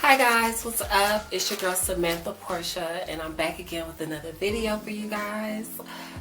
Hi guys, what's up? It's your girl Samantha Portia, and I'm back again with another video for you guys.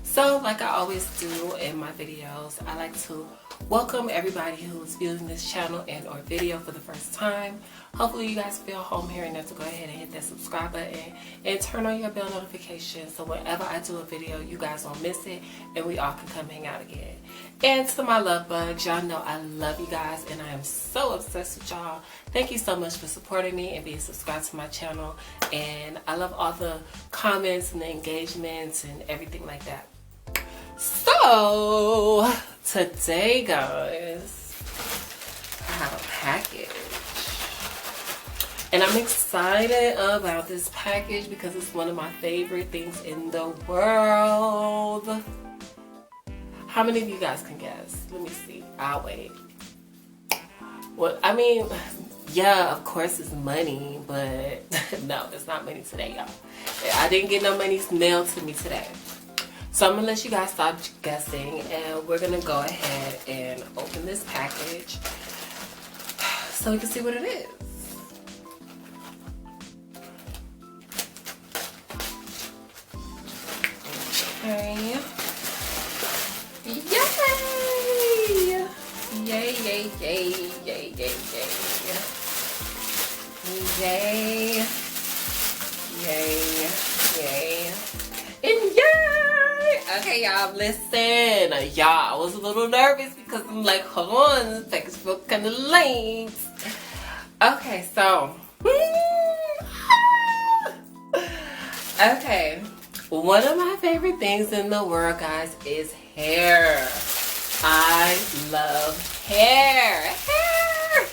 So like I always do in my videos, I like to welcome everybody who's viewing this channel and or video for the first time. Hopefully you guys feel home here enough to go ahead and hit that subscribe button and turn on your bell notification so whenever I do a video you guys won't miss it and we all can come hang out again. And to my love bugs, y'all know I love you guys and I am so obsessed with y'all. Thank you so much for supporting me and being subscribed to my channel, and I love all the comments and the engagements and everything like that. So today guys, I have a package and I'm excited about this package because it's one of my favorite things in the world. How many of you guys can guess? Let me see. I'll wait. Well, I mean, yeah, of course it's money, but no, it's not money today, y'all. I didn't get no money mailed to me today. So I'm gonna let you guys stop guessing and we're gonna go ahead and open this package so we can see what it is. Okay. Yay! Yay, yay, yay, yay, yay, yay. Yay. Yay. Yay. And yay! Okay, y'all, listen. Y'all, I was a little nervous because I'm like, hold on, this package feels kind of late. Okay, so. Okay. One of my favorite things in the world, guys, is hair. I love hair. Hair!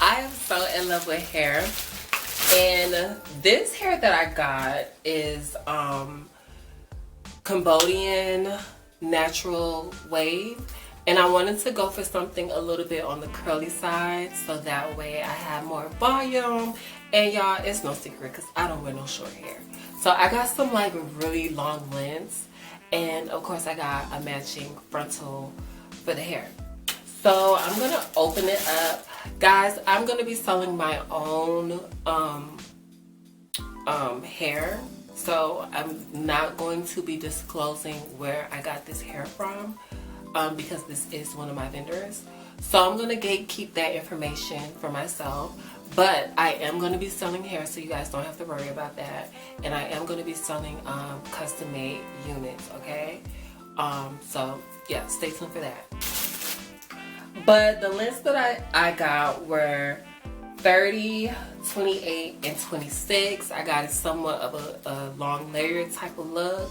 I am so in love with hair. And this hair that I got is Cambodian natural wave. And I wanted to go for something a little bit on the curly side so that way I have more volume. And y'all, it's no secret because I don't wear no short hair. So I got some like really long lengths. And of course I got a matching frontal for the hair. So I'm going to open it up. Guys, I'm going to be selling my own hair. So I'm not going to be disclosing where I got this hair from because this is one of my vendors. So I'm going to gatekeep that information for myself. But I am going to be selling hair, so you guys don't have to worry about that. And I am going to be selling custom made units, okay? So yeah, stay tuned for that. But the lengths that I got were 30, 28, and 26. I got it somewhat of a long layered type of look.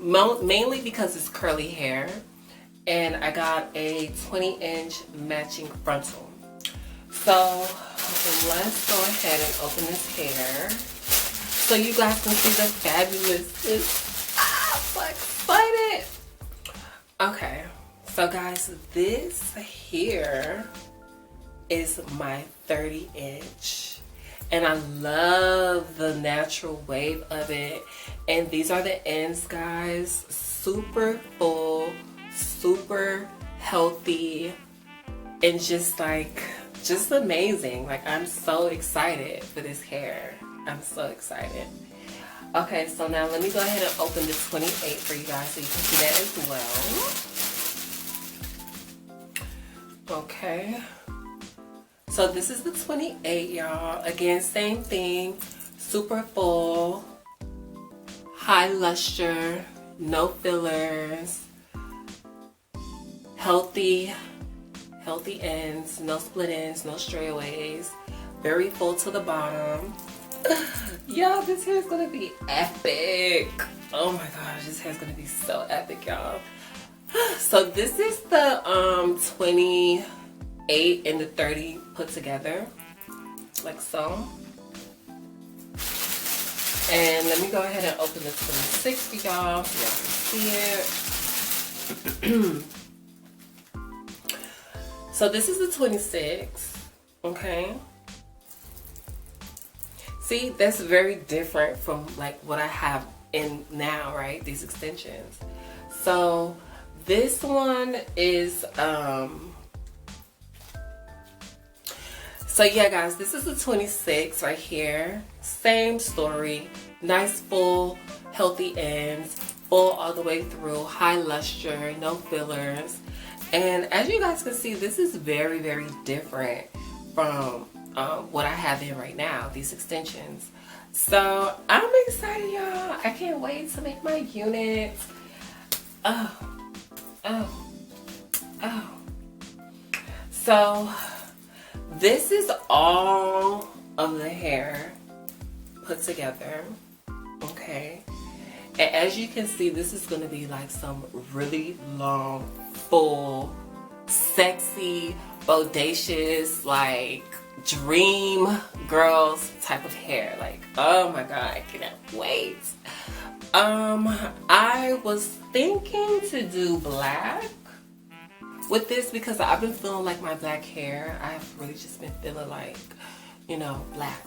Mainly because it's curly hair. And I got a 20-inch matching frontal. So let's go ahead and open this hair so you guys can see the fabulousness. I'm so excited. Okay, so guys, this here is my 30-inch and I love the natural wave of it. And these are the ends, guys. Super full, super healthy, and just amazing. Like, I'm so excited for this hair. I'm so excited. Okay, so now let me go ahead and open the 28 for you guys so you can see that as well. Okay. So this is the 28, y'all. Again, same thing. Super full, high luster, no fillers, healthy ends, no split ends, no strayaways, very full to the bottom. Y'all, this hair is gonna be epic. Oh my gosh, this hair is gonna be so epic, y'all. So this is the 28 and the 30 put together, like so. And let me go ahead and open the 26 for y'all so y'all can see it. So this is the 26, okay? See, that's very different from like what I have in now, right? These extensions. So this one is So yeah guys, this is the 26 right here. Same story. Nice full healthy ends, full all the way through, high luster, no fillers. And as you guys can see, this is very, very different from what I have in right now, these extensions. So I'm excited, y'all. I can't wait to make my unit. So this is all of the hair put together, okay? And as you can see, this is gonna be like some really long, full, sexy, bodacious, like dream girls type of hair. Like, oh my god, I cannot wait. I was thinking to do black with this because I've been feeling like my black hair, I've really just been feeling like, you know, black.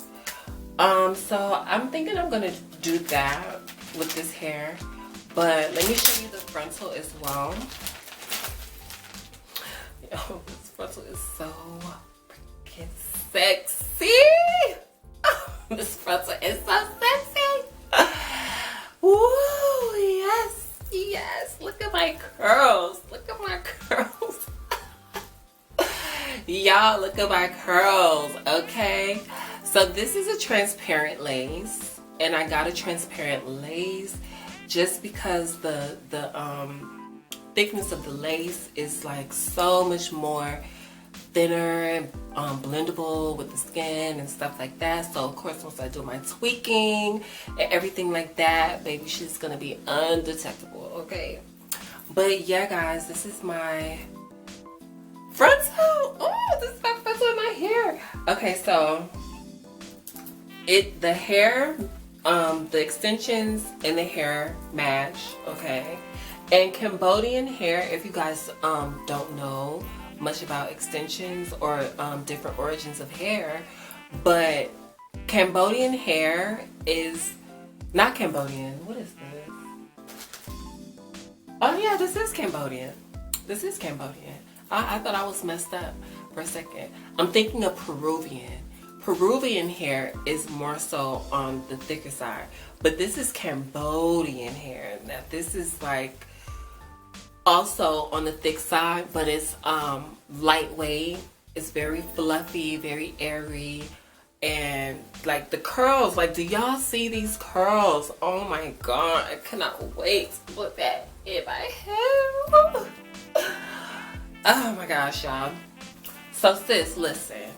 So I'm thinking I'm gonna do that with this hair, but let me show you the frontal as well. Yo, this frontal is so freaking sexy. This frontal is so sexy. Woo, yes, yes. Look at my curls. Look at my curls. Y'all, look at my curls, okay? So this is a transparent lace, and I got a transparent lace just because the thickness of the lace is like so much more thinner and blendable with the skin and stuff like that. So of course, once I do my tweaking and everything like that, baby, she's gonna be undetectable, okay? But yeah guys, this is my frontal. Oh, this is my frontal in my hair. Okay, so the hair, the extensions and the hair match, okay? And Cambodian hair, if you guys don't know much about extensions or different origins of hair, but Cambodian hair is not Cambodian. What is this? Oh yeah, this is Cambodian. This is Cambodian. I thought I was messed up for a second. I'm thinking of Peruvian. Peruvian hair is more so on the thicker side, but this is Cambodian hair. Now this is like also on the thick side, but it's lightweight. It's very fluffy, very airy, and like the curls, like do y'all see these curls? Oh my god, I cannot wait to put that in my hair. Oh my gosh, y'all. So sis, listen,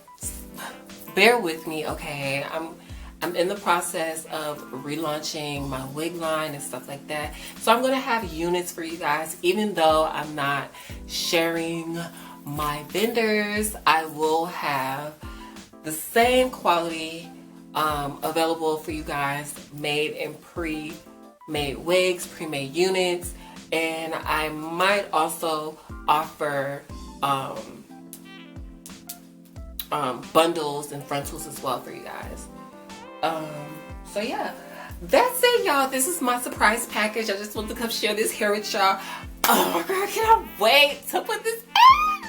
bear with me, okay? I'm in the process of relaunching my wig line and stuff like that. So I'm gonna have units for you guys. Even though I'm not sharing my vendors, I will have the same quality available for you guys, made in pre-made wigs, pre-made units, and I might also offer bundles and frontals as well for you guys. So yeah, that's it, y'all. This is my surprise package. I just want to come share this here with y'all. Oh my god, I cannot wait to put this in. I'm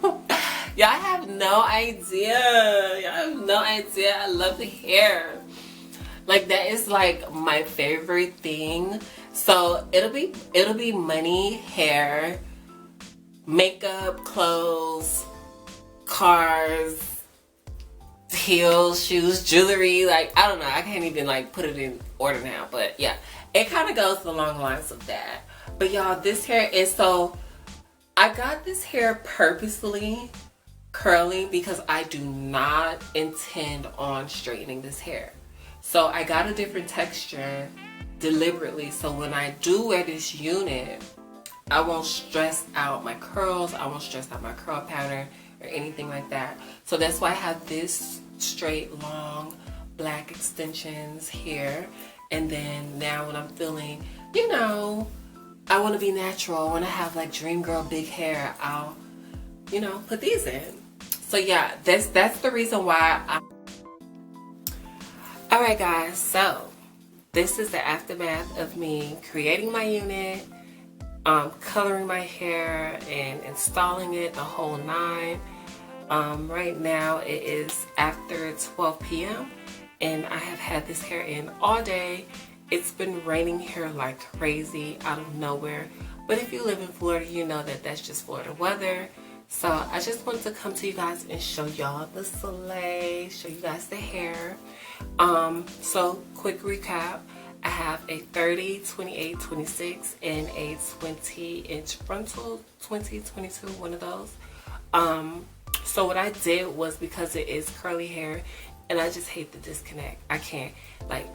so excited. Y'all have no idea. Y'all have no idea. I love the hair. Like that is like my favorite thing. So it'll be money, hair, makeup, clothes, cars, heels, shoes, jewelry. Like I don't know, I can't even like put it in order now, but yeah, it kind of goes along the lines of that. But y'all, this hair is so, I got this hair purposely curly because I do not intend on straightening this hair. So I got a different texture deliberately, so when I do wear this unit, I won't stress out my curls, I won't stress out my curl pattern or anything like that. So that's why I have this straight long black extensions here, and then now when I'm feeling, you know, I want to be natural, I want to have like dream girl big hair, I'll, you know, put these in. So yeah, that's the reason why alright guys, so this is the aftermath of me creating my unit, coloring my hair and installing it, the whole nine. Right now it is after 12 p.m. and I have had this hair in all day. It's been raining here like crazy out of nowhere. But if you live in Florida, you know that that's just Florida weather. So I just wanted to come to you guys and show y'all the Soleil, show you guys the hair. So quick recap. I have a 30, 28, 26, and a 20-inch frontal, 20, 22, one of those. So what I did was, because it is curly hair and I just hate the disconnect. I can't like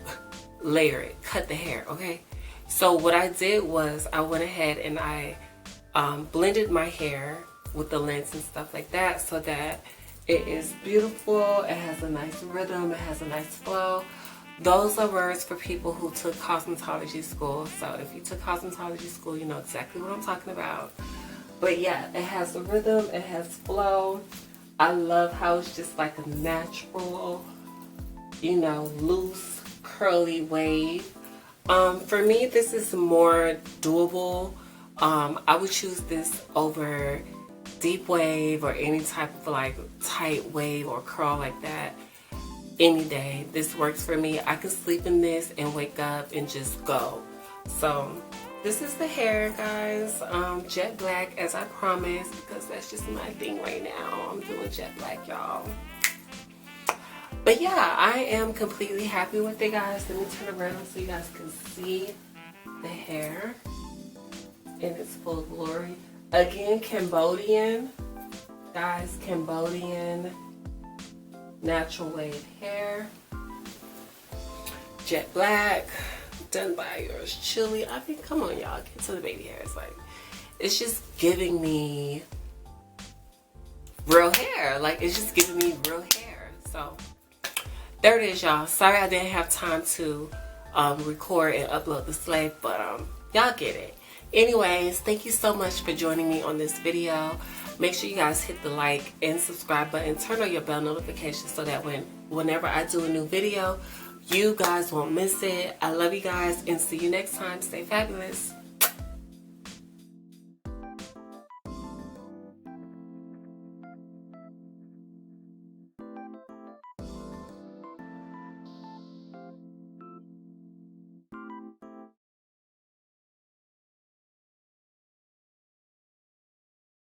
layer it, cut the hair, okay? So what I did was I went ahead and I blended my hair with the lens and stuff like that so that it is beautiful. It has a nice rhythm, it has a nice flow. Those are words for people who took cosmetology school. So if you took cosmetology school, you know exactly what I'm talking about. But yeah, it has the rhythm, it has flow. I love how it's just like a natural, you know, loose, curly wave. For me, this is more doable. I would choose this over deep wave or any type of like tight wave or curl like that any day. This works for me. I can sleep in this and wake up and just go. So this is the hair, guys. Jet black, as I promised, because that's just my thing right now. I'm doing jet black, y'all. But yeah, I am completely happy with it, guys. Let me turn around so you guys can see the hair in its full glory. Again, Cambodian, guys, Cambodian natural wave hair. Jet black, done by yours Chili. I mean, come on, y'all, get to the baby hair. It's like, it's just giving me real hair. Like, it's just giving me real hair. So there it is, y'all. Sorry I didn't have time to record and upload the slave, but y'all get it. Anyways, thank you so much for joining me on this video. Make sure you guys hit the like and subscribe button. Turn on your bell notifications so that whenever I do a new video, you guys won't miss it. I love you guys and see you next time. Stay fabulous.